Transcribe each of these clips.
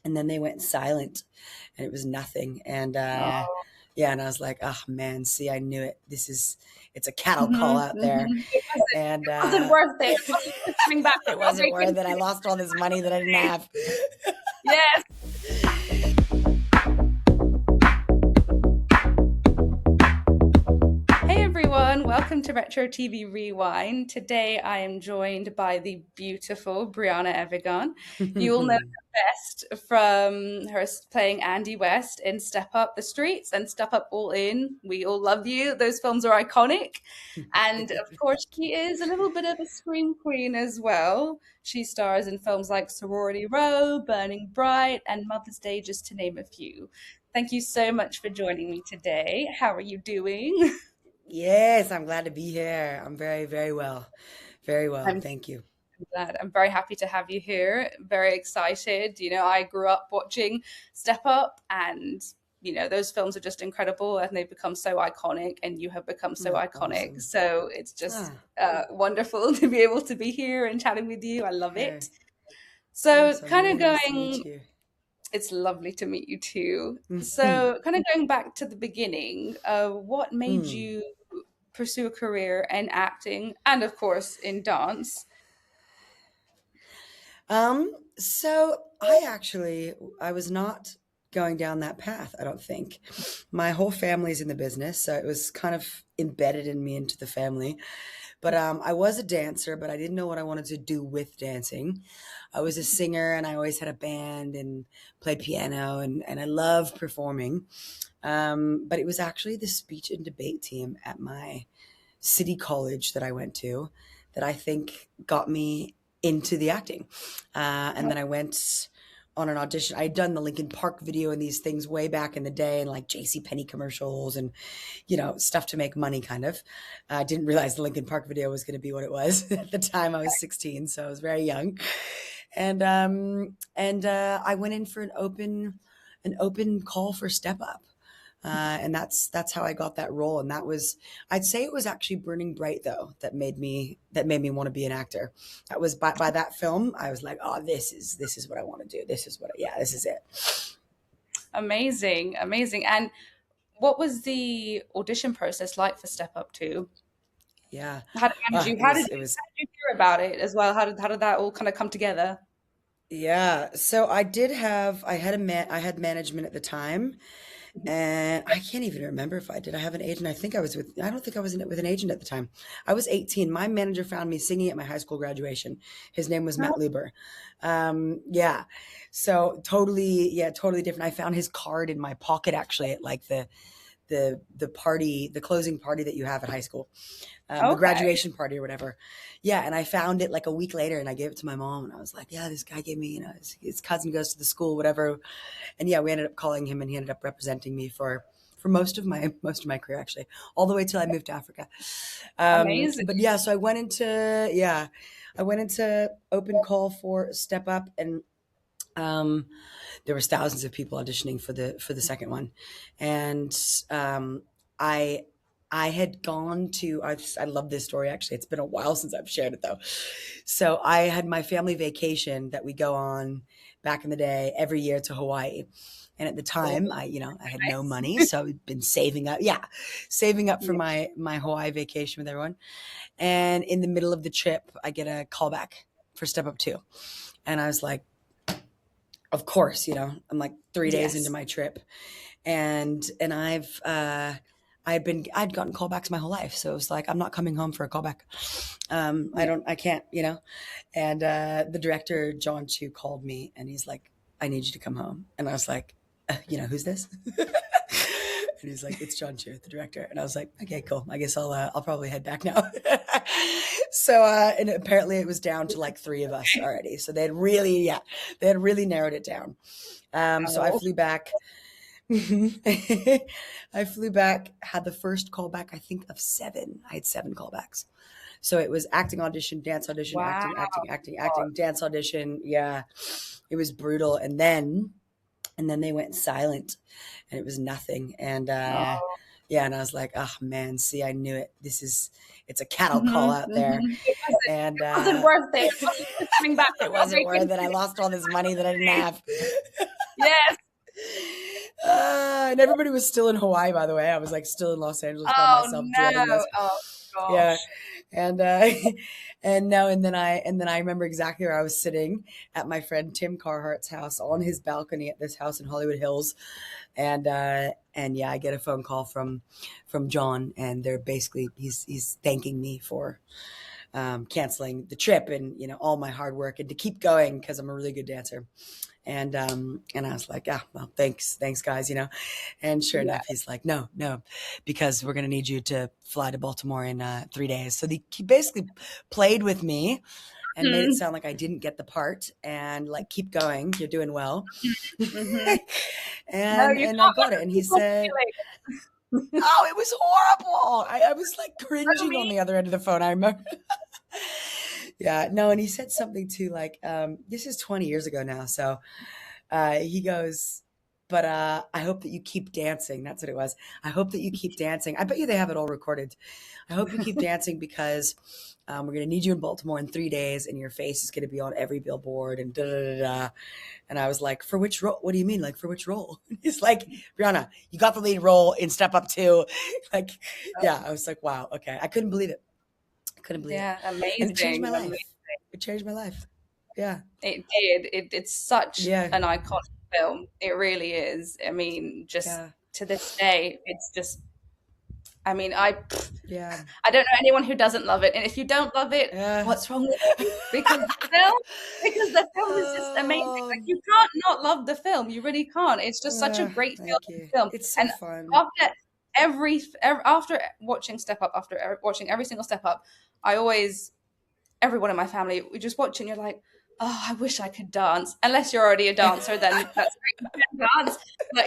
and then they went silent, and it was nothing. And Oh. yeah, and I was like, oh man, see, I knew it. It's a cattle call Mhm, out there. mhm. And It wasn't worth it. It wasn't worth coming back it for a wasn't worth it. I vacation. lost all this money that I didn't have. Yes. Hey everyone, welcome to Retro TV Rewind. Today I am joined by the beautiful Briana Evigan. You will know her best from her playing Andie West in Step Up the Streets and Step Up All In. We all love you. Those films are iconic. And of course, she is a little bit of a scream queen as well. She stars in films like Sorority Row, Burning Bright, and Mother's Day, just to name a few. Thank you so much for joining me today. How are you doing? Yes, I'm glad to be here. I'm very, very well. Very well. I'm Thank you. glad. I'm very happy to have you here. Very excited. I grew up watching Step Up, and those films are just incredible, and they've become so iconic, and you have become so Oh, iconic. awesome. So it's just Ah, wonderful to be able to be here and chatting with you. I love hey, it. So awesome. kind of Really nice to meet going, you. it's lovely to meet you too. So kind of going back to the beginning, what made Hmm. you pursue a career in acting and of course in dance? So I was not going down that path, I don't think. My whole family's in the business, so it was kind of embedded in me into the family. But I was a dancer, but I didn't know what I wanted to do with dancing. I was a singer, and I always had a band and played piano, and I love performing. But it was actually the speech and debate team at my city college that I went to that I think got me into the acting. And then I went on an audition. I had done the Lincoln Park video and these things way back in the day, and like J.C. Penney commercials and stuff to make money. Kind of. I didn't realize the Lincoln Park video was going to be what it was at the time. I was 16, so I was very young, and I went in for an open call for Step Up. And that's how I got that role. And I'd say it was actually Burning Bright though that made me want to be an actor. That was by that film. I was like, oh, this is what I want to do. This is it. Amazing, amazing. And what was the audition process like for Step Up 2? Yeah. How did you It was it was how did you hear about it as well? How did that all kind of come together? yeah. So I had management at the time. And I can't even remember if I did. I have an agent. I don't think I was in it with an agent at the time. I was 18. My manager found me singing at my high school graduation. His name was Matt Luber. Yeah. So totally, yeah, totally different. I found his card in my pocket actually at like the party, the closing party that you have at high school, the Okay. graduation party or whatever. Yeah, and I found it like a week later, and I gave it to my mom, and I was like, "Yeah, this guy gave me, his cousin goes to the school, whatever." And yeah, we ended up calling him, and he ended up representing me for most of my career, actually, all the way till I moved to Africa. Amazing. But yeah, so I went into open call for Step Up, and um, there was thousands of people auditioning for the second one, and I I had gone to I love this story actually. It's been a while since I've shared it though. So I had my family vacation that we go on back in the day every year to Hawaii. And at the Oh, time, I had no nice. money, so I'd been saving up. Yeah, saving up for my Hawaii vacation with everyone. And in the middle of the trip, I get a call back for Step Up 2. And I was like, of course, I'm like 3 days into Yes. my trip, and I'd gotten callbacks my whole life, so it was like I'm not coming home for a callback. I can't, And the director John Chu called me, and he's like, "I need you to come home," and I was like, "Who's this?" And he's like, "It's John Chu, the director," and I was like, "Okay, cool. I guess I'll probably head back now." So and apparently it was down to like three of us already, so they had really narrowed it down. So I Oh, flew back. I flew back, had the first callback, I think, of seven. I had seven callbacks. So it was acting audition, dance audition, wow. acting, acting, acting, acting, dance audition. Yeah, it was brutal. And then they went silent, and it was nothing. And Oh. yeah, and I was like, oh man, see, I knew it. It's a cattle call Mhm, out there. mhm. It And wasn't worth it. It wasn't worth coming back it for a wasn't worth it. I vacation. lost all this money that I didn't have. Yes. And everybody was still in Hawaii, by the way. I was like still in Los Angeles by Oh myself dreading no. this. Oh Yeah. gosh. And and then I remember exactly where I was sitting at my friend Tim Carhart's house on his balcony at this house in Hollywood Hills. And yeah, I get a phone call from John, and they're basically he's thanking me for canceling the trip and all my hard work and to keep going because I'm a really good dancer. And I was like, well, thanks guys, and sure Yeah. enough, he's like, no, because we're going to need you to fly to Baltimore in 3 days. So he basically played with me and made it Mhm. sound like I didn't get the part and like, keep going, you're doing well. Mhm. No, you And I can't let got it. And he people said, feel it. oh, it was horrible. I was like I cringing on mean, the other end of the phone. I remember. Yeah, no, and he said something too, like, this is 20 years ago now. So he goes, but I hope that you keep dancing. That's what it was. I hope that you keep dancing. I bet you they have it all recorded. I hope you keep dancing because we're going to need you in Baltimore in 3 days and your face is going to be on every billboard and da da da da. And I was like, for which role? What do you mean? Like, for which role? He's like, Briana, you got the lead role in Step Up 2. Like, yeah, I was like, wow, okay. I couldn't believe it. I couldn't believe it. yeah, And it changed my amazing. life. It changed my life. Yeah. It did. It's such Yeah. an iconic film. It really is. I mean, just Yeah. to this day, it's just. I mean, I Yeah. I don't know anyone who doesn't love it. And if you don't love it, Yeah. what's wrong with you? Because the film is just amazing. Like Oh, you can't not love the film. You really can't. It's just such a great thank you. film. It's so And fun. after after watching Step Up, after watching every single Step Up, I always everyone in my family we just watch it and you're like, oh, I wish I could dance. Unless you're already a dancer, then that's great. You can dance. But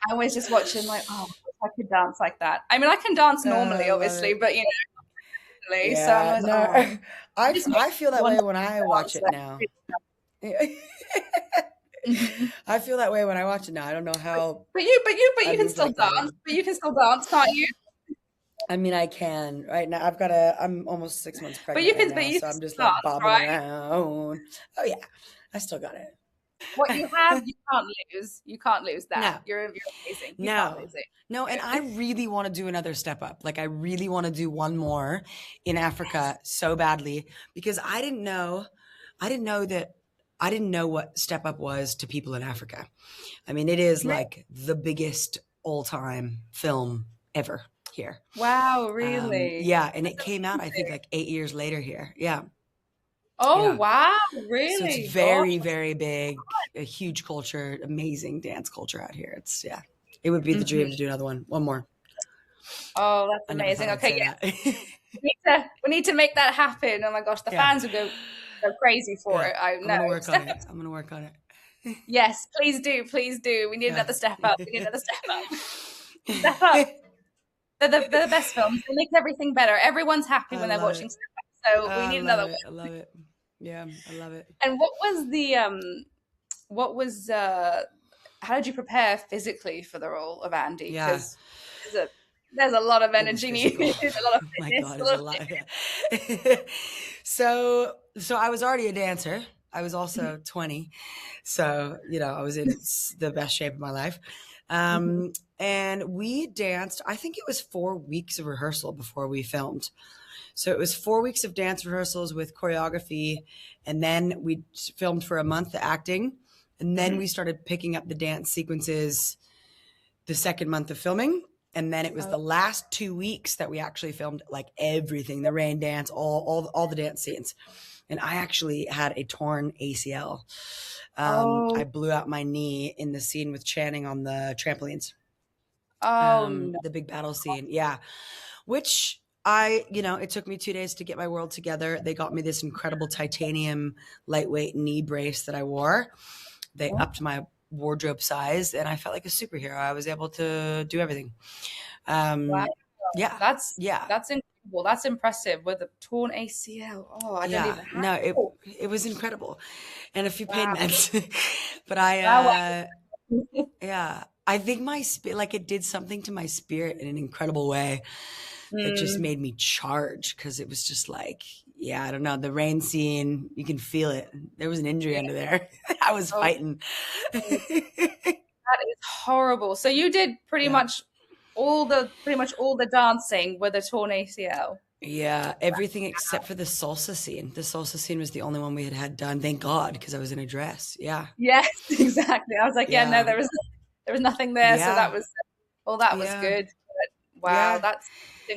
I always just watch it and like, oh, I could dance like that. I mean, I can dance I normally, love obviously, it. but really, so I'm Yeah, like, no, oh, it just makes I feel me that want way to when I watch dance. it now. Mhm. I feel that way when I watch it now. I don't know how But I you can moved still like that. dance. But you can still dance, can't you? I mean, I can right now. I'm almost 6 months pregnant right But now, you so can I'm still just like dance, bobbing right? around. Oh yeah, I still got it. What you have, you can't lose. You can't lose that. No, You're amazing. You can't no, lose it. no. And I really want to do another Step Up. Like I really want to do one more in Yes. Africa so badly because I didn't know that. I didn't know what Step Up was to people in Africa. I mean, it is Really? like the biggest all-time film ever here. Wow, really? Yeah, and it That's came out, I think, amazing. like 8 years later here. Yeah, Oh, yeah. wow, So it's really? Gosh. very, very big, a huge culture, amazing dance culture out here. It's yeah, it would be the dream to Mhm. do another one more. Oh, that's I never thought amazing. I'd Okay, say yes, that. we need to make that happen. Oh my gosh, the Yeah, fans would go crazy for yeah. it. I I'm know. gonna work on Step it. up. I'm gonna work on it. Yes, please do, please do. We need Yeah. another step up. We need another step up. Step up. They're the best films. They make everything better. Everyone's happy I when they're love watching it. Step Up. So we I need love another it. I one. love it. Yeah, I love it. And what was how did you prepare physically for the role of Andie? Yeah, Because there's a there's a lot of it was energy needed, physical. a lot of Oh my fitness, God, a it's lot a of lot. Yeah. So I was already a dancer. I was also 20. So, I was in the best shape of my life. Mhm. And we danced, I think it was 4 weeks of rehearsal before we filmed. So it was 4 weeks of dance rehearsals with choreography. And then we filmed for a month acting. And then Mhm. we started picking up the dance sequences the second month of filming. And then it was Oh, the last 2 weeks that we actually filmed like everything, the rain dance, all the dance scenes. And I actually had a torn ACL. I oh, blew out my knee in the scene with Channing on the trampolines, oh no. the big battle scene. Yeah. Which it took me 2 days to get my world together. They got me this incredible titanium lightweight knee brace that I wore. They upped my wardrobe size and I felt like a superhero. I was able to do everything. Wow. Yeah. That's Yeah. that's incredible. That's impressive with a torn ACL. Oh, I don't Yeah. even No, it how. it was incredible. And a few pain Wow. meds. But Wow. yeah, I think my like it did something to my spirit in an incredible way that just Mm, made me charge because it was just like, yeah, I don't know. The rain scene, you can feel it. There was an injury Yeah. under there. I was Oh, fighting. that is horrible. So you did Yeah. pretty much all the dancing with a torn ACL. Yeah, everything except for the salsa scene. The salsa scene was the only one we had done. Thank God, because I was in a dress. Yeah. Yes, exactly. I was like, yeah, no, Yeah. there was nothing there, so Yeah. that was Yeah. good. But wow, Yeah. that's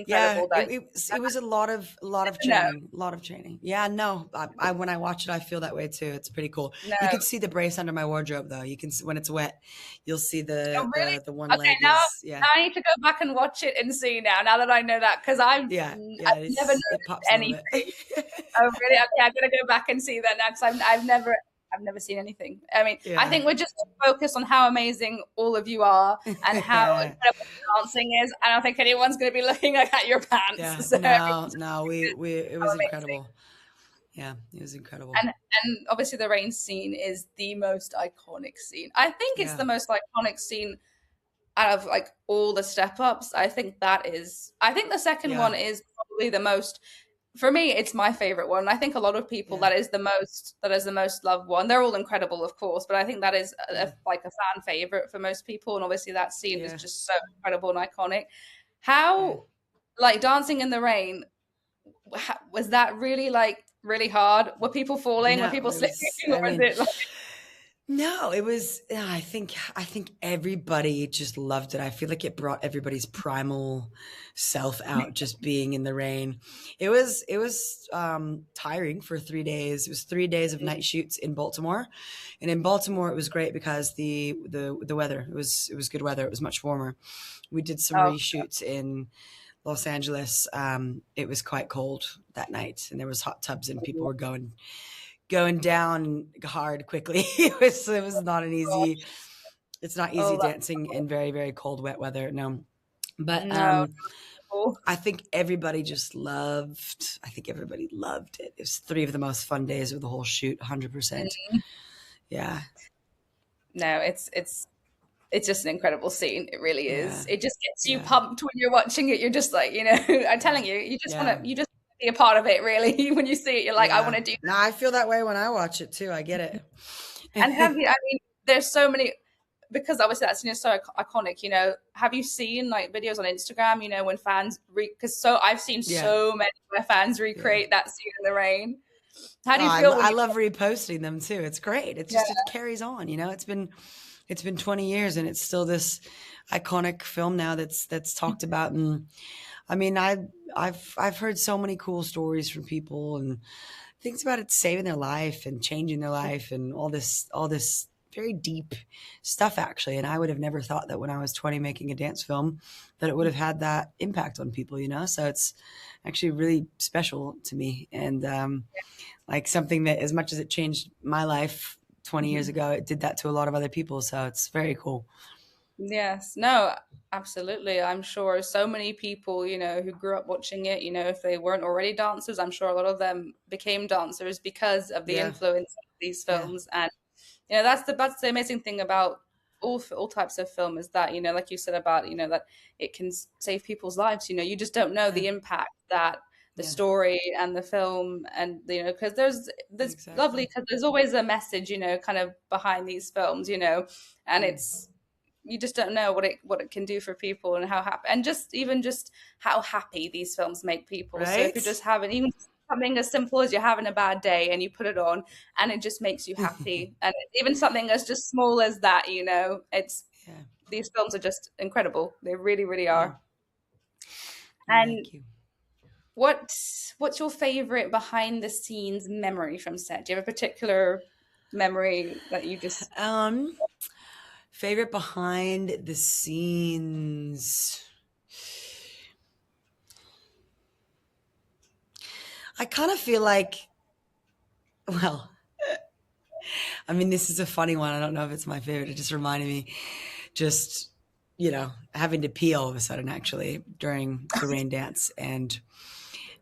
Yeah, incredible that it was a lot of no, training, a lot of training. Yeah, no, I when I watch it, I feel that way too. It's pretty cool. no. You can see the brace under my wardrobe though. You can when it's wet, you'll see Oh, really? the one Okay, leg is yeah, now I need to go back and watch it and see now that I know that because yeah. I've never It noticed pops a little bit. anything. Oh, really? Okay, I'm gonna go back and see that now because I've never seen anything. I mean, I Yeah, think we're just focused on how amazing all of you are and how yeah, incredible dancing is. I don't think anyone's gonna be looking at your yeah. pants. So No, no, we it how was amazing. incredible. Yeah, it was incredible. And obviously the rain scene is the most iconic scene. I think it's Yeah, the most iconic scene out of like all the step ups. I think the second yeah, one is probably the most for me, it's my favorite one. I think a lot of people yeah, that is the most loved one. They're all incredible, of course, but I think that is yeah, like a fan favorite for most people. And obviously, that scene is yeah, just so incredible and iconic. yeah. How, like, Dancing in the Rain, was that really like really hard? Were people falling? Were No, people it slipping? was. Or I was mean, it like, no, it was. I think everybody just loved it. I feel like it brought everybody's primal self out, just being in the rain. It was tiring for 3 days. It was 3 days of night shoots in Baltimore, and in Baltimore it was great because the weather it was good weather. It was much warmer. We did some oh, reshoots in Los Angeles. It was quite cold that night, and there was hot tubs, and people were going down hard quickly. It was not an easy. It's not easy oh, that, dancing in very very cold wet weather. No, but no. Oh, I think everybody just loved. I think everybody loved it. It was three of the most fun days of the whole shoot. 100%. Yeah, no, it's just an incredible scene. It really is. yeah, It just gets you yeah, pumped when you're watching it. You're just like, I'm telling yeah, you, yeah, you just wanna be a part of it. Really, when you see it, you're like, I want yeah. to do No, I feel that way when I watch it too. I get And have it. you? I mean, there's so many because obviously that's so iconic. Have you seen like videos on Instagram? When fans because I've seen Yeah, so many where fans yeah. recreate that scene in the rain. How Oh, do you feel when I you? love reposting them too. It's great. Yeah, It carries on. It's been 20 years and it's still this iconic film now that's talked about. And I mean, I've heard so many cool stories from people and things about it saving their life and changing their life and all this very deep stuff actually. And I would have never thought that when I was 20 making a dance film that it would have had that impact on people. So it's actually really special to me. And like something that as much as it changed my life 20 years ago, it did that to a lot of other people. So it's very cool. yes, no, absolutely. I'm sure so many people, who grew up watching it, if they weren't already dancers, I'm sure a lot of them became dancers because of the Yeah. influence of these Yeah. films. And that's the amazing thing about all types of film is that like you said about that it can save people's lives. You just don't know Yeah. the impact that the Yeah. story and the film and because there's lovely Exactly. because there's always a message kind of behind these films and Mm. it's you just don't know what it can do for people and how happy and just how happy these films make people. So if you're Right? just having even something as simple as you're having a bad day and you put it on and it just makes you happy and even something as just small as that it's Yeah. these films are just incredible. They really really Yeah. are. Well, And thank you. what's your favorite behind the scenes memory from set? Do you have a particular memory that you just Um, favorite behind the scenes. I kind of feel like, well, I mean, this is a funny one. I don't know if it's my favorite. It just reminded me just, having to pee all of a sudden actually during the rain dance and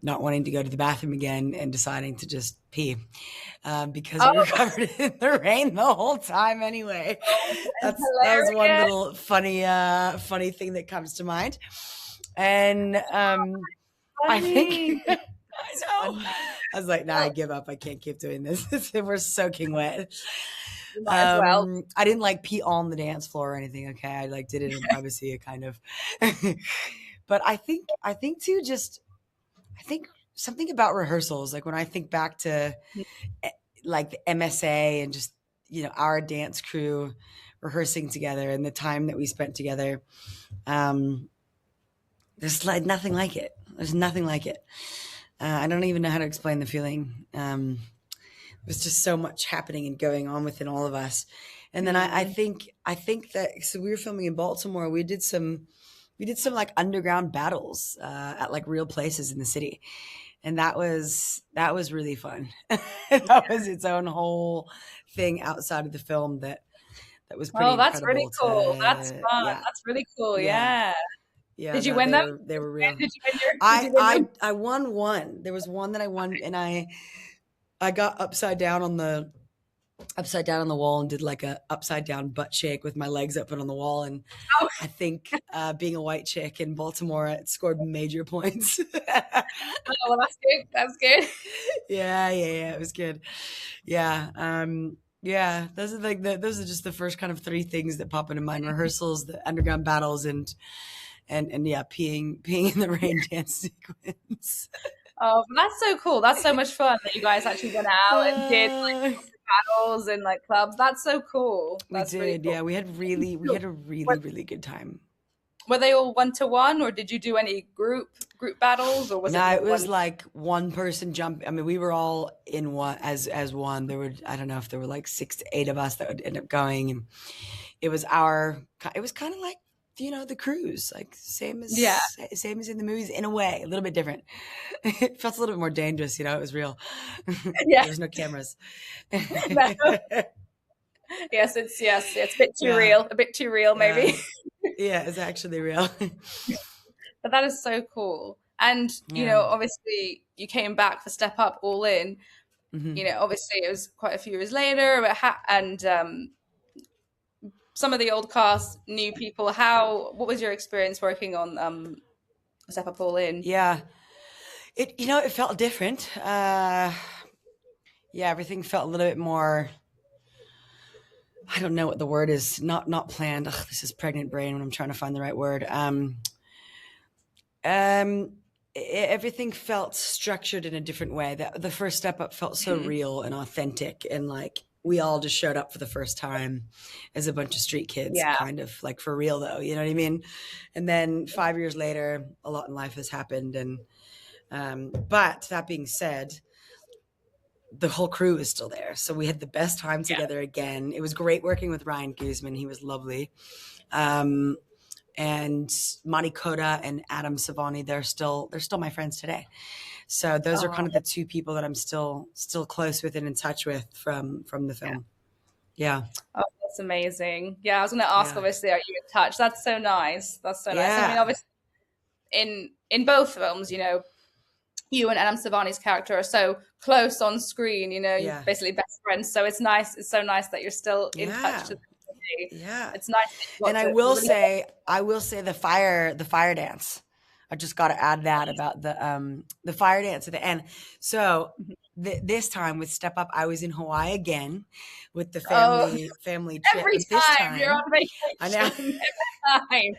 not wanting to go to the bathroom again and deciding to just pee because we were oh, covered in the rain the whole time anyway. That was one hilarious. little funny thing that comes to mind. And I think Funny. I It's know. funny. I was like, nah, I give up. I can't keep doing this. We're soaking wet. You might as well. I didn't like pee on the dance floor or anything. Okay. I like did it in privacy kind of. But I think too, just, I think something about rehearsals, like when I think back to like the MSA and just, our dance crew rehearsing together and the time that we spent together, there's like nothing like it. There's nothing like it. I don't even know how to explain the feeling. There's just so much happening and going on within all of us. And then I think that, so we were filming in Baltimore. We did some like underground battles at like real places in the city. And that was really fun. That was its own whole thing outside of the film that was pretty Oh, that's really incredible cool. That's to, fun. yeah. That's really cool. Yeah. Yeah. Yeah, Did you no, win them? they were real. Did you win your? Did you win them? I won one. There was one that I won, and I got upside down on the wall and did like a upside down butt shake with my legs up and on the wall. And Oh, I think being a white chick in Baltimore, it scored major points. well, that's good. That's good. Yeah, it was good. Yeah. Yeah, those are like those are just the first kind of three things that pop into mind: rehearsals, the underground battles, and yeah, peeing in the rain dance sequence. Oh, but that's so cool. That's so much fun that you guys actually went out and did like battles and like clubs. That's so cool. We That's really did, cool. yeah. We had a really, really good time. Were they all 1-to-1, or did you do any group battles, or was it No, more it was one? like one person jump. I mean, we were all in one as one. There were, I don't know if there were like 6 to 8 of us that would end up going, and it was kind of like, the cruise, like same as Yeah. in the movies in a way, a little bit different. It felt a little bit more dangerous, it was real. Yeah. There was no cameras. No. Yes, it's a bit too Yeah. real. A bit too real, maybe. Yeah, it's actually real. But that is so cool. And Yeah. obviously you came back for Step Up All In. Mhm. Obviously it was quite a few years later, but some of the old cast, new people. What was your experience working on Step Up All In? Yeah. It felt different. Yeah, everything felt a little bit more, I don't know what the word is, not planned. Ugh, this is pregnant brain when I'm trying to find the right word. Everything felt structured in a different way. The first Step Up felt so real and authentic, and like we all just showed up for the first time as a bunch of street kids, Yeah. kind of like for real though, you know what I mean? And then 5 years later, a lot in life has happened, and but that being said, the whole crew is still there. So we had the best time together again. It was great working with Ryan Guzman. He was lovely. And Monty Coda and Adam Savani, they're still my friends today. So those are kind of the two people that I'm still close with and in touch with from the film. Yeah. Oh, that's amazing. Yeah, I was going to ask, Yeah. obviously, are you in touch? That's so nice. That's so nice. I mean, Yeah. obviously, in both films, you and Adam Savani's character are so close on screen. You're Yeah. basically best friends. So it's nice. It's so nice that you're still in Yeah. touch to this day. Yeah. It's nice that you've got And I to will really- say the fire dance. I just got to add that about the fire dance at the end. So this time with Step Up, I was in Hawaii again with the family trip. every But this time you're on vacation. I know. Every time.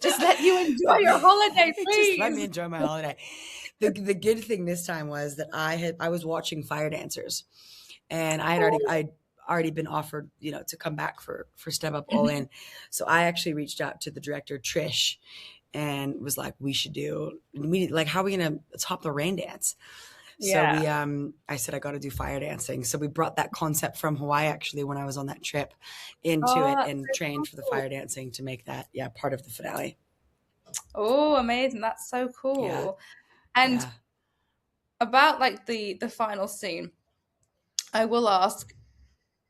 Just let you enjoy your holiday, please. Just let me enjoy my holiday. The good thing this time was that I was watching Fire Dancers, and I'd already been offered, to come back for Step Up All In. So I actually reached out to the director Trish and was like, we should do like, how are we gonna top the rain dance? Yeah. So I said, I got to do fire dancing. So we brought that concept from Hawaii, actually, when I was on that trip into it, and trained for the fire dancing to make that, part of the finale. Oh, amazing. That's so cool. Yeah. And Yeah. about like the final scene, I will ask,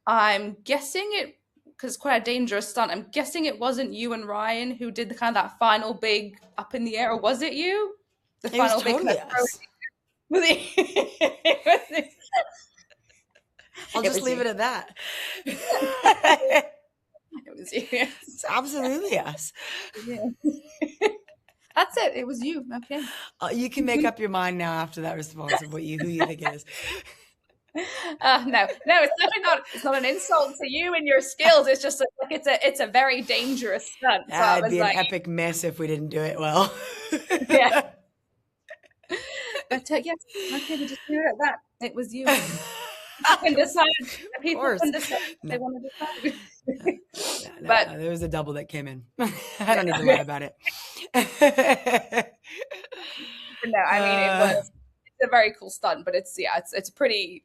I'm guessing it, because it's quite a dangerous stunt, I'm guessing it wasn't you and Ryan who did the kind of that final big up in the air, or was it you? The It was final big totally kind of us. was it? I'll It just was leave you. it at that. It was you. It's absolutely us. Yeah. That's it. It was you. Okay. You can make up your mind now after that response of who you think it is. No, it's definitely not. It's not an insult to you and your skills. It's just like it's a very dangerous stunt. So I That'd was be an like, epic mess if we didn't do it well. yeah. But yes, okay, we just do it at that. It was you. People can decide. People can decide if they want to decide. But there was a double that came in. I don't need to lie about it. No, I mean it's a very cool stunt, but it's pretty.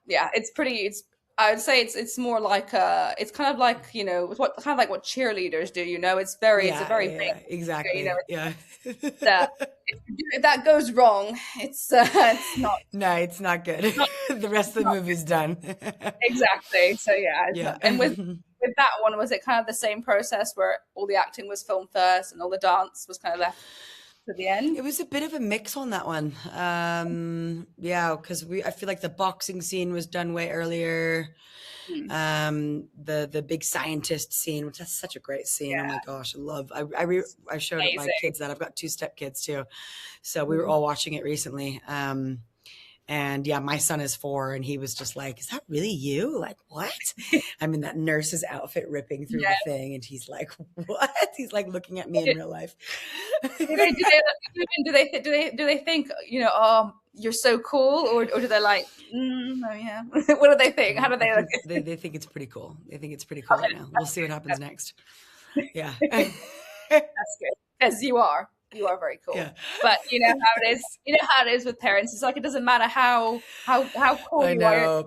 Yeah. It's pretty. I would say it's more like it's kind of like what cheerleaders do. It's a very big, exactly. If that goes wrong, it's not. No, it's not good. The rest of the movie's done. Exactly. So yeah. And with that one, was it kind of the same process where all the acting was filmed first and all the dance was kind of left to the end? It was a bit of a mix on that one. Because I feel like the boxing scene was done way earlier. The big scientist scene, which that's such a great scene. Oh my gosh, I showed my kids that. I've got 2 stepkids too, so we were all watching it recently. And yeah, my son is 4 and he was just like, is that really you? Like, what? I'm in that nurse's outfit ripping through the thing. And he's like, what? He's like looking at me in real life. Do they think, oh, you're so cool? Or do they like, oh yeah. What do they think? How do they look? They think it's pretty cool. They think it's pretty cool right now. We'll see what happens next. Yeah. That's good. Because you are very cool. Yeah. But you know how it is. You know how it is with parents. It's like it doesn't matter how cool you are.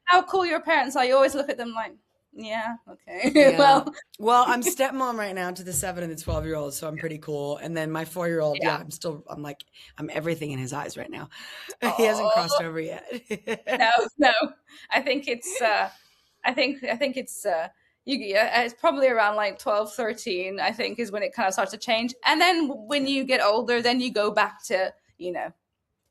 How cool your parents are. You always look at them like, yeah, okay. Yeah. well, I'm stepmom right now to the 7 and the 12-year-old, so I'm pretty cool. And then my 4-year-old, I'm everything in his eyes right now. Aww. He hasn't crossed over yet. No. I think it's it's probably around like 12, 13, I think, is when it kind of starts to change. And then when you get older, then you go back to,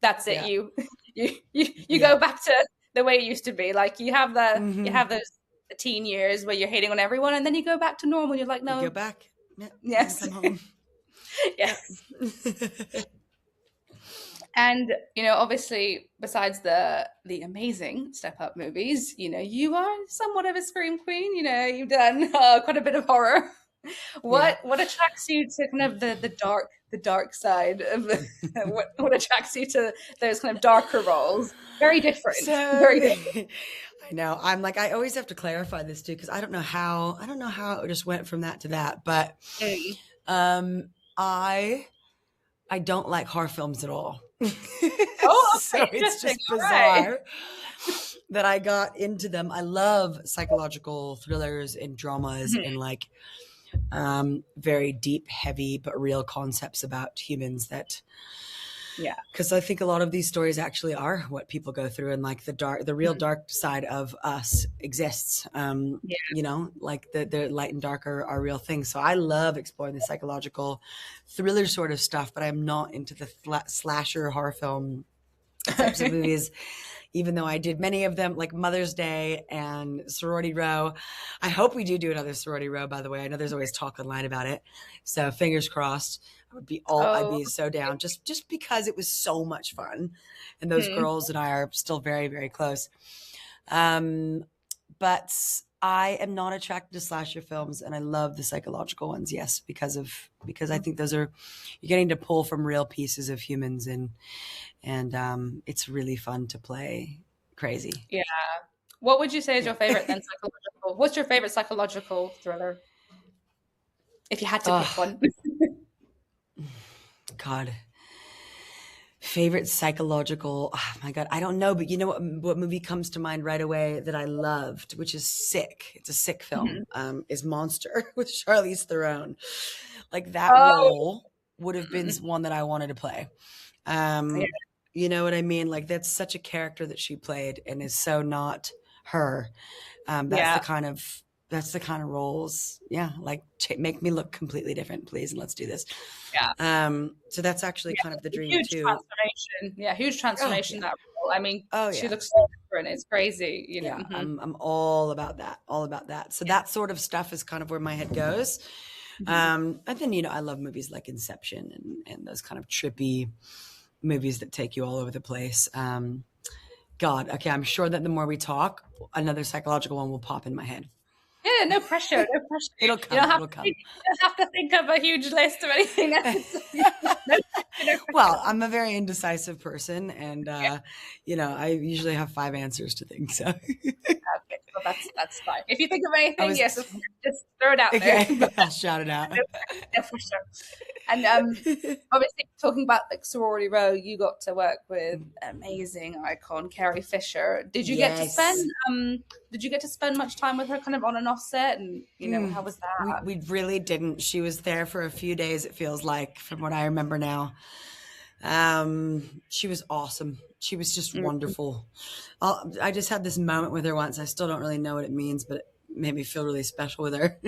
that's it. Yeah. You go back to the way it used to be. Like you have those teen years where you're hating on everyone, and then you go back to normal. You're like, no. You go back. Yeah. Yes. Come home. Yes. And obviously, besides the amazing Step Up movies, you are somewhat of a scream queen. You've done quite a bit of horror. What attracts you to kind of the dark side of what attracts you to those kind of darker roles? Very different. Very different. I know. I'm like, I always have to clarify this too, because I don't know how it just went from that to that. But I don't like horror films at all. Oh, so it's just bizarre that I got into them. I love psychological thrillers and dramas and like very deep, heavy, but real concepts about humans that, because I think a lot of these stories actually are what people go through, and like the real dark side of us exists. Like the light and dark are real things. So I love exploring the psychological thriller sort of stuff, but I'm not into the slasher horror film types of movies. Even though I did many of them, like Mother's Day and Sorority Row. I hope we do another Sorority Row, by the way. I know there's always talk online about it. So fingers crossed. I'd be so down just because it was so much fun. And those girls and I are still very, very close. But I am not attracted to slasher films, and I love the psychological ones. Yes, because I think those you're getting to pull from real pieces of humans, and it's really fun to play crazy. Yeah. What would you say is your favorite then psychological? What's your favorite psychological thriller? If you had to pick one. God. Favorite psychological, oh my God, I don't know, but you know what movie comes to mind right away that I loved, which is Sick. It's a Sick film, is Monster with Charlize Theron. Like that role would have been one that I wanted to play. You know what I mean? Like that's such a character that she played and is so not her. That's the kind of roles. Yeah. Like make me look completely different, please. And let's do this. Yeah. So that's actually kind of the dream huge too. Transformation. Yeah. Huge transformation. That role. I mean, she looks so different. It's crazy. Yeah. I'm all about that. So that sort of stuff is kind of where my head goes. And then, you know, I love movies like Inception and those kind of trippy movies that take you all over the place. God, okay, I'm sure that the more we talk, another psychological one will pop in my head. Yeah, no pressure, no pressure. It'll You don't come, have it'll to come. think, you don't have to think of a huge list or anything necessarily. No pressure, no Well, pressure. I'm a very indecisive person, and you know, I usually have 5 answers to things. So Okay, well that's fine. If you think of I anything, was yes, of course, just throw it out there. okay. But I'll shout it out. no pressure, no pressure. And obviously, talking about like Sorority Row, you got to work with amazing icon Carrie Fisher. Did you get to spend Yes. Did you get to spend much time with her, kind of on and off set? And how was that? We really didn't. She was there for a few days, it feels like, from what I remember now. She was awesome. She was just Mm. wonderful. I just had this moment with her once. I still don't really know what it means, but it made me feel really special with her.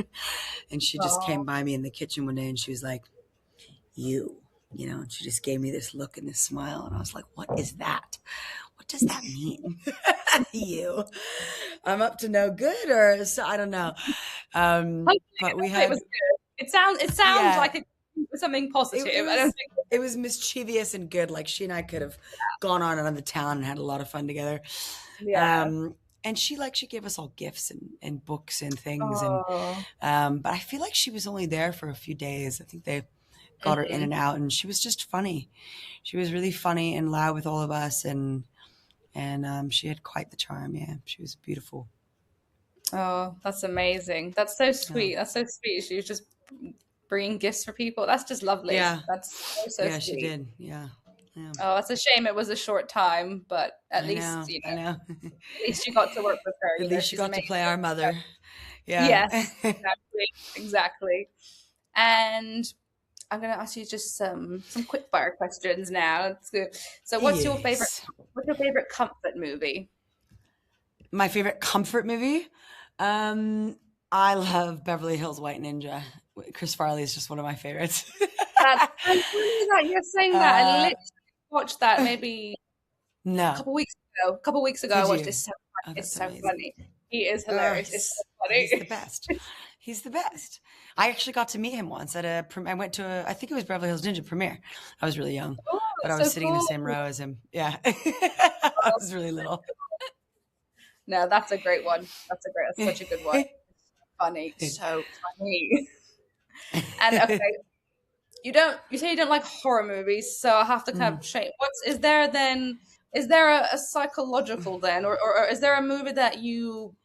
And she just Oh, came by me in the kitchen one day and she was like, you know, and she just gave me this look and this smile. And I was like, what is that? What does that mean? You. I'm up to no good, or so I don't know. hopefully, But we hopefully it was had, good. It sounds yeah, like it was something it positive. I don't was think. it was mischievous and good. Like she and I could have gone on another town and had a lot of fun together. Yeah. Um, and she gave us all gifts and books and things. And Oh. but I feel like she was only there for a few days. I think they got her in Hmm. and out, and she was just funny. She was really funny and loud with all of us, and she had quite the charm. Yeah, she was beautiful. Oh, that's amazing. That's so Yeah, sweet. That's so sweet. She was just bringing gifts for people. That's just lovely. yeah, That's so yeah. She sweet. did. Yeah, yeah. Oh, it's a shame it was a short time, but at I least, know. I know. at least you got to work with her. At least you She's got to amazing. play our mother. Yeah. Yes, exactly, exactly. And I'm gonna ask you just some quick fire questions now. Let's go. So, Yes. what's your favorite comfort movie? My favorite comfort movie. Um, I love Beverly Hills White Ninja. Chris Farley is just one of my favorites. That's so funny that you're saying that. I uh, literally watched that maybe a no, couple weeks ago. A couple weeks ago, I did watched you? it. So Oh, funny. It's that's so amazing. funny. He is hilarious. It's so He's the funny. best. He's the best. I actually got to meet him once at I went to I think it was Beverly Hills Ninja premiere. I was really young, Oh, but I that's was so sitting in the cool. same row as him. Yeah. I was really little. No, that's a great one. That's such a good one. Funny, so funny. And okay, you say you don't like horror movies, so I have to kind Mm. of change. Is there then? Is there a psychological then, or is there a movie that you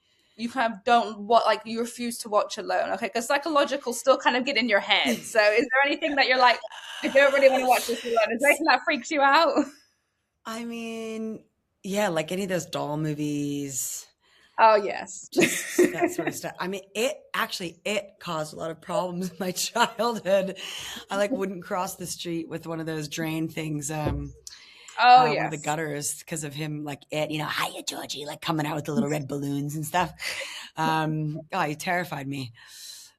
kind of don't what like you refuse to watch alone? Okay, because psychological still kind of get in your head. So is there anything that you're like, I don't really want to watch this alone? Is there anything that freaks you out? I mean, yeah, like any of those doll movies, Oh yes. just that sort of stuff. I mean, it caused a lot of problems in my childhood. I like wouldn't cross the street with one of those drain things, Oh one of the yes. gutters because of him, like it, you know, hiya Georgie, like coming out with the little red balloons and stuff. Oh, he terrified me.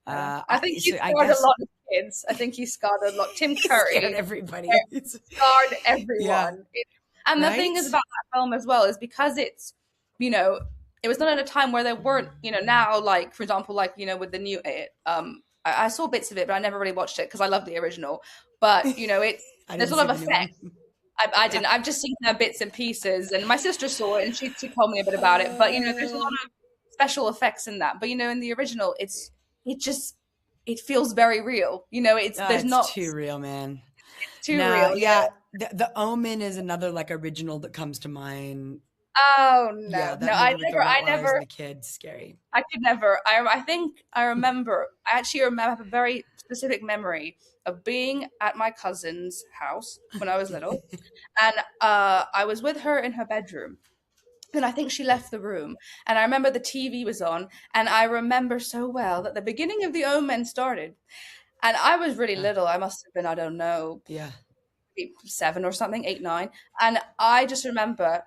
I think he I scarred a guess lot of kids. I think he scarred a lot. Tim he scared Curry everybody. scarred Yeah, everyone. And the thing is right. about that film as well is because it's, you know, it was not at a time where there weren't, now like for example, like with the new it. I saw bits of it, but I never really watched it because I love the original. But it's I there's didn't a see lot of the new one. effects. I Yeah. didn't. I've just seen bits and pieces, and my sister saw it, and she told me a bit about it. But there's a lot of special effects in that. But in the original, it just it feels very real. There's It's not too real, man. too Nah, real. yeah. The Omen is another like original that comes to mind. Oh Yeah, no, no, that movie with the I Rottweilers and never, the kids, scary. I could never. I think I remember. I actually remember have a very specific memory of being at my cousin's house when I was little, and I was with her in her bedroom. And I think she left the room. And I remember the TV was on. And I remember so well that the beginning of the Omen started. And I was really Yeah, little. I must have been, I don't know, yeah. 7 or something, 8, 9. And I just remember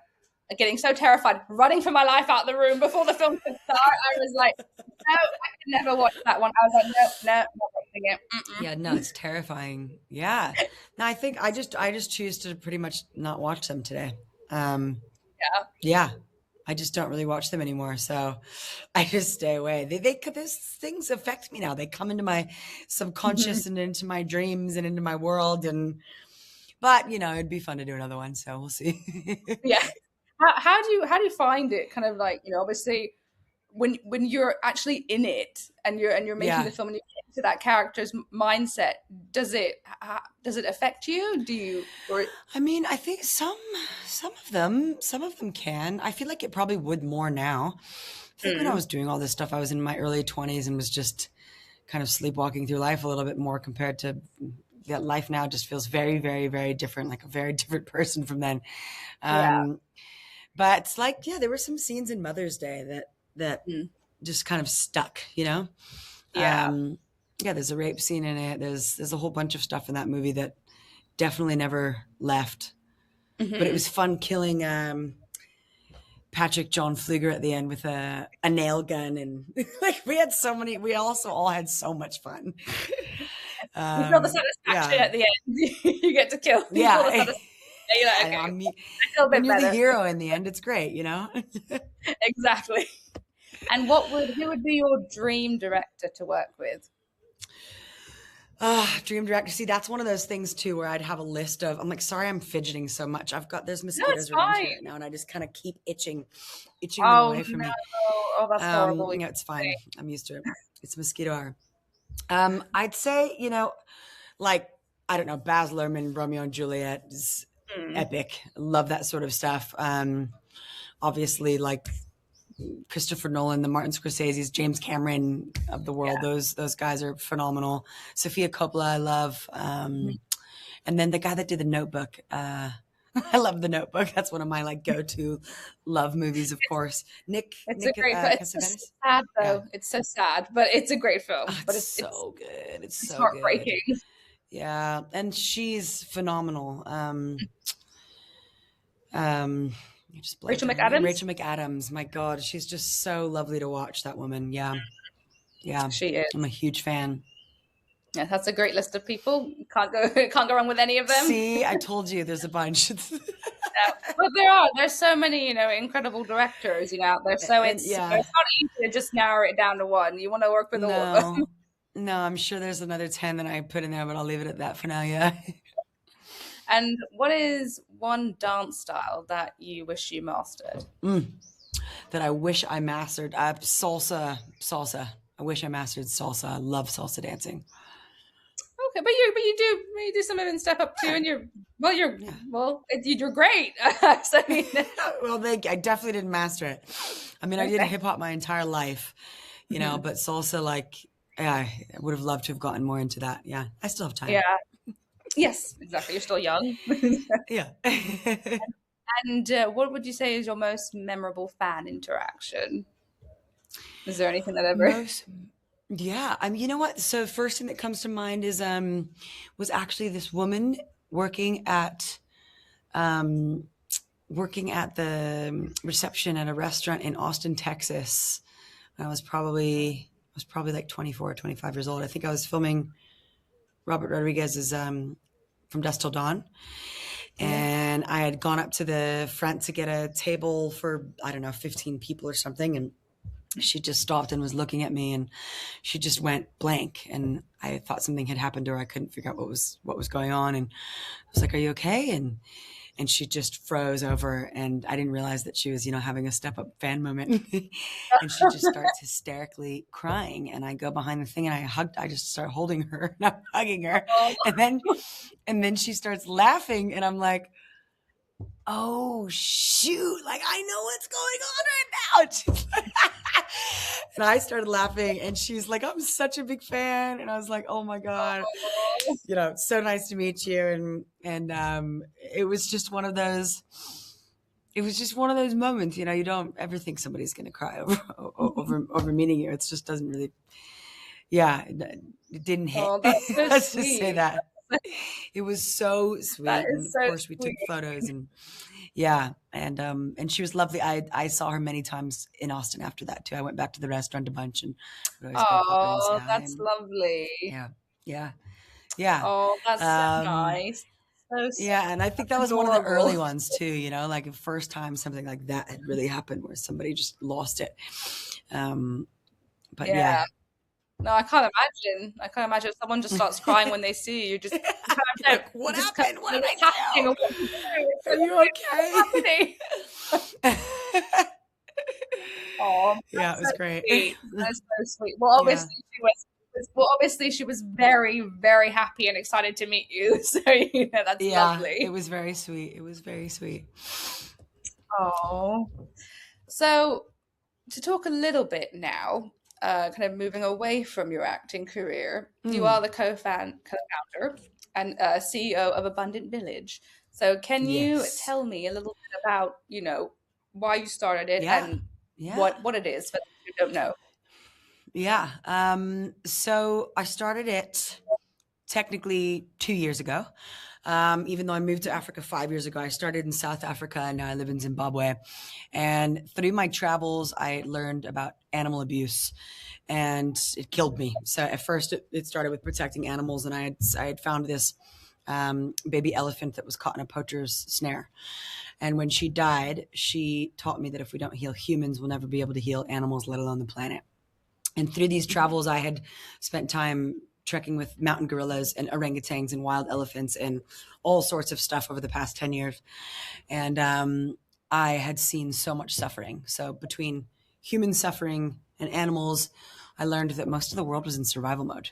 getting so terrified, running for my life out the room before the film could start. I was like, no, I could never watch that one. I was like, no, no, not watching it. Mm-mm. Yeah, no, it's terrifying. Yeah. No, I think I just choose to pretty much not watch them today. Um, Yeah. yeah. I just don't really watch them anymore, so I just stay away. Those things affect me now. They come into my Mhm. subconscious and into my dreams and into my world, but it'd be fun to do another one, so we'll see. Yeah. How do you find it? Kind of like, obviously when you're actually in it and you're making Yeah. the film and you get into that character's mindset, does it affect you? Do you or I mean, I think some of them can. I feel like it probably would more now. I think when I Mm. was doing all this stuff, I was in my early 20s and was just kind of sleepwalking through life a little bit more compared to that life now just feels very, very, very different, like a very different person from then. Yeah. Um, but like, yeah, there were some scenes in Mother's Day that Mm. just kind of stuck. Yeah. Um, yeah, there's a rape scene in it. There's a whole bunch of stuff in that movie that definitely never left. But it Hmm. was fun killing Patrick John Fluger at the end with a nail gun, and like we also all had so much fun. You feel the satisfaction Yeah, at the end. You get to kill. You feel the yeah. satisfaction. You're like, Yeah, okay, I mean, I feel a when bit you're the better. hero in the end, it's great. Exactly. And who would be your dream director to work with? Dream director. See, that's one of those things too where I'd have a list of. I'm like, sorry, I'm fidgeting so much. There's No, it's mosquitoes around here right fine. now, and I just kind of keep itching them Oh away from no. me. Oh, that's horrible. It's fine. I'm used to it. It's mosquito hour. I'd say, like, I don't know, Baz Luhrmann, Romeo and Juliet is Mm. epic. Love that sort of stuff. Obviously, like Christopher Nolan, the Martin Scorsese's, James Cameron of the world. Yeah. Those guys are phenomenal. Sofia Coppola, I love. Mhm. And then the guy that did The Notebook. I love The Notebook. That's one of my like go-to love movies, of course. Nick It's a Nick great film. It's so Cassavetes. sad Yeah. though. It's so sad, but it's a great Oh, film. it's But it's so good. It's it's so good. heartbreaking. Yeah, and she's phenomenal. Um, I just blanked Rachel on her name. McAdams. Rachel McAdams. My God, she's just so lovely to watch. That woman. Yeah, yeah. She is. I'm a huge fan. Yeah, that's a great list of people. Can't go wrong with any of them. See, I told you, there's a bunch. But there's so many, incredible directors, out there. So And yeah, it's not easy to just narrow it down to one. You want to work with all of them. no, no. I'm sure there's another 10 that I put in there, but I'll leave it at that for now. Yeah. And what is one dance style that you wish you mastered? That I wish I mastered. Salsa. I wish I mastered salsa. I love salsa dancing. Okay, but you do some of it in Step Up too, and Yeah. you're great. So, Well, I definitely didn't master it. I mean, I did okay. hip hop my entire life, Mhm. but salsa, like, yeah, I would have loved to have gotten more into that. Yeah, I still have Yeah. time. Yes, exactly. You're still young. Yeah. And what would you say is your most memorable fan interaction? Is there anything that ever? Most, yeah. You know what? So first thing that comes to mind is was actually this woman working at um the reception at a restaurant in Austin, Texas. I was probably like 24 or 25 years old. I think I was filming Robert Rodriguez's From Dusk Till Dawn. Yeah. And I had gone up to the front to get a table for, I don't know, 15 people or something. And she just stopped and was looking at me, and she just went blank. And I thought something had happened to her. I couldn't figure out what was going on. And I was like, "Are you okay?" And she just froze over, and I didn't realize that she was, having a Step Up fan moment. And she just starts hysterically crying, and I go behind the thing and I just start holding her and I'm hugging her. Oh, And then she starts laughing, and I'm like, "Oh shoot, like I know what's going on right now." And she's like, and I started laughing, and she's like, "I'm such a big fan." And I was like, "Oh my God, so nice to meet you." And it was just one of those moments, you don't ever think somebody's going to cry over meeting you. It just doesn't really, yeah, it didn't hit. oh, that's so Let's just say sweet. that. It was so That sweet. And is of so course we took sweet. photos, and yeah. And she was lovely. I saw her many times in Austin after that too. I went back to the restaurant a bunch and would always go pop in and say Oh, hi. that's And lovely. yeah, yeah, yeah. Oh, that's so Um, nice. so Yeah, and I think that was one of the early adorable. ones too, you know, like the first time something like that had really happened where somebody just lost it. Um, but yeah. Yeah. No, I can't imagine. I can't imagine someone just starts crying when they see you. Just you kind of Like, don't, you what just kind happened? of What don't did know what's happening or I what to do. It's do? Are like, you what's happening? okay? Oh, Yeah, that's it so was great. sweet. That's so sweet. Well, Yeah. obviously she was very, very happy and excited to meet you. So, that's Yeah, it lovely. was very sweet. It was very sweet. Oh. So, to talk a little bit now, kind of moving away from your acting career, you Mm, are the co-founder and CEO of Abundant Village. So, can you yes. tell me a little bit about, why you started it Yeah. and Yeah. what it is for those who don't know? Yeah. So I started it technically 2 years ago. Even though I moved to Africa 5 years ago, I started in South Africa and now I live in Zimbabwe. And through my travels, I learned about animal abuse and it killed me. So at first it started with protecting animals and I had found this baby elephant that was caught in a poacher's snare. And when she died, she taught me that if we don't heal humans, we'll never be able to heal animals, let alone the planet. And through these travels, I had spent time trekking with mountain gorillas and orangutans and wild elephants and all sorts of stuff over the past 10 years. And I had seen so much suffering. So between human suffering and animals, I learned that most of the world was in survival mode.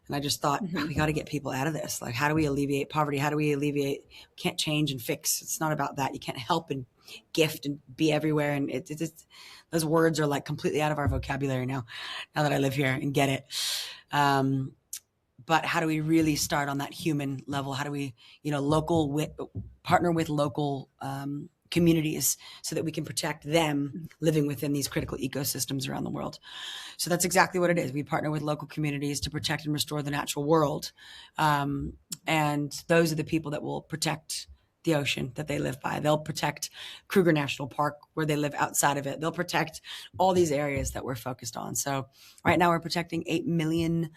And I just thought, oh, Mhm. we got to get people out of this. Like, how do we alleviate poverty? How do we alleviate? Can't change and fix. It's not about that. You can't help and gift and be everywhere. And those words are like completely out of our vocabulary now. Now that I live here and get it. Um, but how do we really start on that human level? How do we, partner with local communities so that we can protect them living within these critical ecosystems around the world? So that's exactly what it is. We partner with local communities to protect and restore the natural world. And those are the people that will protect the ocean that they live by. They'll protect Kruger National Park where they live outside of it. They'll protect all these areas that we're focused on. So right now we're protecting 8 million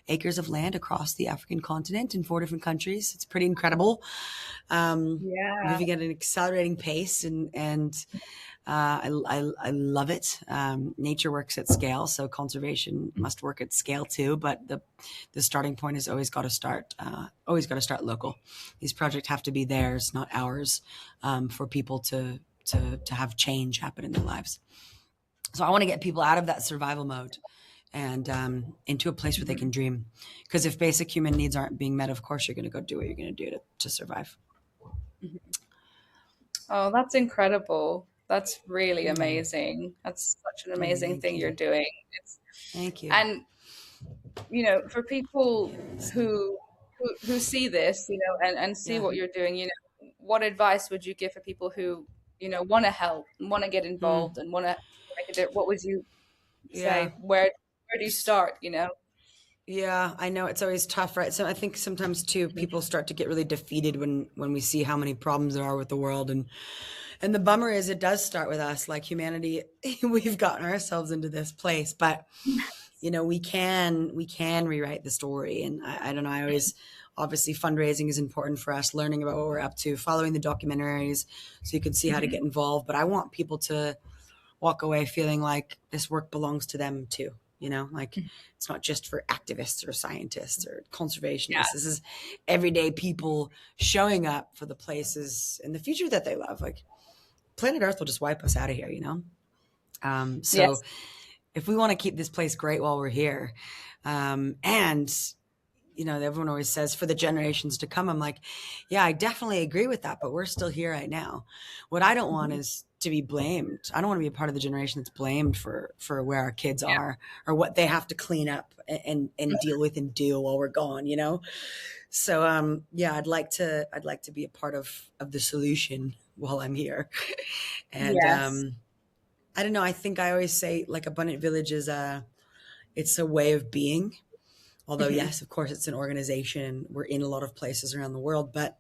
acres of land across the African continent in 4 different countries. It's pretty incredible. Yeah. Moving at an accelerating pace I love it. Nature works at scale, so conservation must work at scale too. But the starting point has always got to start. Always got to start local. These projects have to be theirs, not ours, for people to have change happen in their lives. So I want to get people out of that survival mode and into a place where they can dream. Because if basic human needs aren't being met, of course you're going to go do what you're going to do to survive. Oh, that's incredible. That's really Hmm. amazing. That's such an Oh, amazing thank thing you're you. doing. It's, Thank you. and for people who see this, and see Yeah. what you're doing, what advice would you give for people who, want to help, want to get Hmm. involved, and want to make a difference? What would you Yeah. say? Where do you start? Yeah, I know it's always tough, right? So I think sometimes too people start to get really defeated when we see how many problems there are with the world and the bummer is it does start with us like humanity we've gotten ourselves into this place, but we can rewrite the story and I don't know, I always obviously fundraising is important for us, learning about what we're up to, following the documentaries so you can see how to Mhm. get involved, but I want people to walk away feeling like this work belongs to them too. Like it's not just for activists or scientists or conservationists. This is everyday people showing up for the places in the future that they love. Like planet Earth will just wipe us out of here. So Yes. if we want to keep this place great while we're here, and everyone always says for the generations to come. I'm like, yeah, I definitely agree with that, but we're still here right now. What I don't want Mhm. is to be blamed. I don't want to be a part of the generation that's blamed for where our kids are or what they have to clean up and deal with and do while we're gone. So yeah, I'd like to be a part of the solution while I'm here. And Yes. I don't know, I think I always say like Abundant Village is it's a way of being. Although, Mhm. yes, of course, it's an organization. We're in a lot of places around the world, but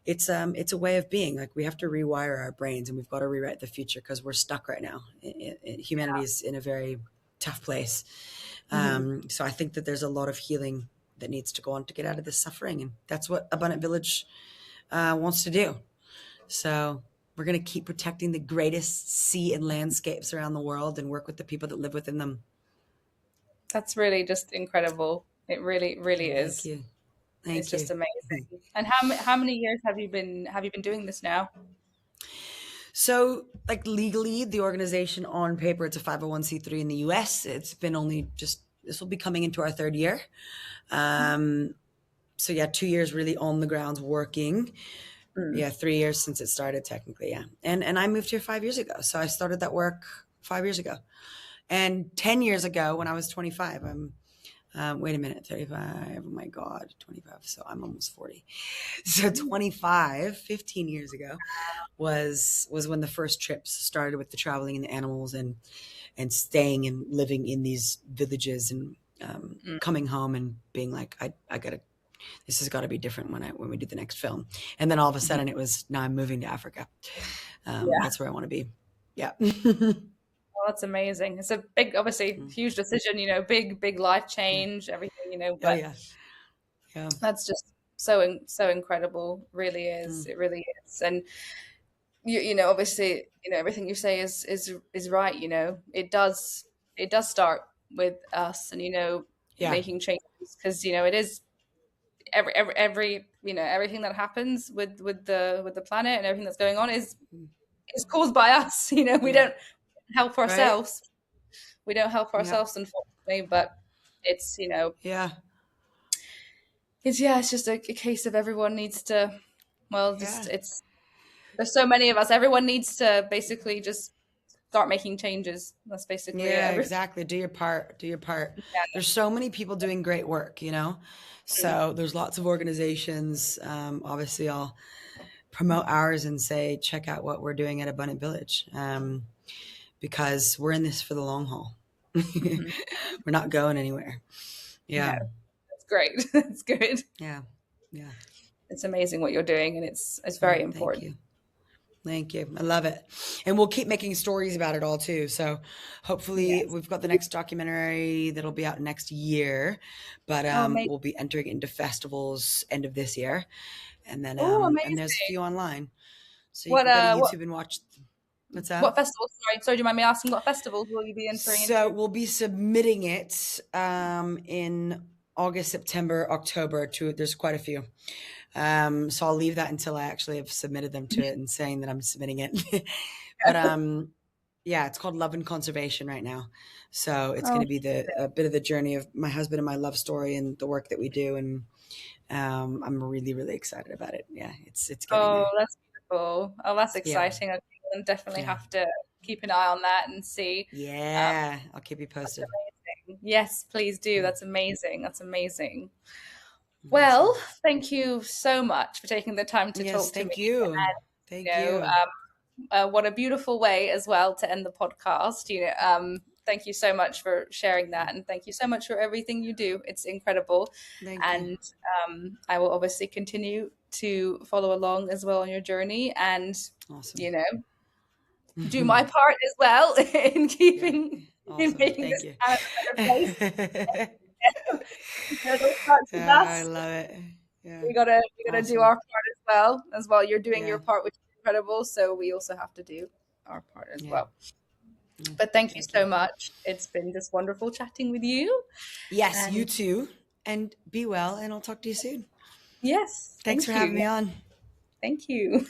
it's a way of being. Like we have to rewire our brains, and we've got to rewrite the future because we're stuck right now. Humanity is in a very tough place. Mhm. So I think that there's a lot of healing that needs to go on to get out of this suffering. And that's what Abundant Village wants to do. So we're going to keep protecting the greatest sea and landscapes around the world and work with the people that live within them. That's really just incredible. It really, really Thank is. you. It's Thank just you. amazing. And how many years have you been doing this now? So, like legally, the organization on paper, it's a 501c3 in the US. It's been only just, this will be coming into our third year. So yeah, 2 years really on the grounds working. Yeah, 3 years since it started technically. Yeah. And I moved here 5 years ago. So I started that work 5 years ago. And 10 years ago when I was 25, wait a minute, 35, oh my God, 25. So I'm almost 40. So 15 years ago was when the first trips started with the traveling and the animals and staying and living in these villages and coming home and being like, I gotta, this has got to be different when we do the next film. And then all of a sudden it was, now I'm moving to Africa. That's where I want to be. Yeah. Well, that's amazing. It's a big, obviously huge decision, big life change, everything, Oh but yeah. Yeah. that's just so incredible. Really is. It really is. And obviously, everything you say is right. It does start with us and, Yeah. making changes because, it is every everything that happens with the planet and everything that's going on is caused by us. We Yeah. don't help Right. ourselves. We don't help Yeah. unfortunately, but it's Yeah. it's just a case of everyone needs to, well, Yeah. just there's so many of us. Everyone needs to basically just start making changes. That's basically it. Yeah, exactly. Do your part. Do your part. There's so many people doing great work, So there's lots of organizations. Obviously, I'll promote ours and say, check out what we're doing at Abundant Village, because we're in this for the long haul. We're not going anywhere. Yeah. No, that's great. That's good. Yeah. Yeah. It's amazing what you're doing, and it's very Thank important. you. Thank you. I love it. And we'll keep making stories about it all too. So hopefully Yes. we've got the next documentary that'll be out next year, but Oh, amazing. we'll be entering into festivals end of this year. And then Oh, and there's a amazing. few online. So you What can go to what YouTube and watch. What's that? what festivals? Sorry, do you mind me asking what festivals will you be entering So into? we'll be submitting it in August, September, October to, there's quite a few. So I'll leave that until I actually have submitted them to it and saying that I'm submitting it. But yeah, it's called Love and Conservation right now. So it's going Oh, to be a bit of the journey of my husband and my love story and the work that we do. And I'm really, really excited about it. Yeah, it's getting there. that's beautiful. Oh, that's Yeah, exciting. Okay, and definitely yeah, have to keep an eye on that and see. yeah. I'll keep you That's posted. amazing. Yes, please do. Yeah. That's amazing. That's amazing. Awesome. Well, thank you so much for taking the time to Yes, talk to me. thank you. And, Thank you. what a beautiful way as well to end the podcast. Thank you so much for sharing that, and thank you so much for everything you do. It's incredible, Thank you. and I will obviously continue to follow along as well on your journey, and Awesome. do my part as well in Yeah. keeping in Awesome. making Thank this you. planet a better place. Those parts of I us. love it. Yeah. We gotta do Awesome. our part as well. You're doing Yeah. your part, which is incredible. So we also have to do our part as Yeah. well. But thank you Thank so you. much. It's been just wonderful chatting with you. Yes, you And too. And be well, and I'll talk to you soon. yes, Thanks for thank you. having me on. Thank you.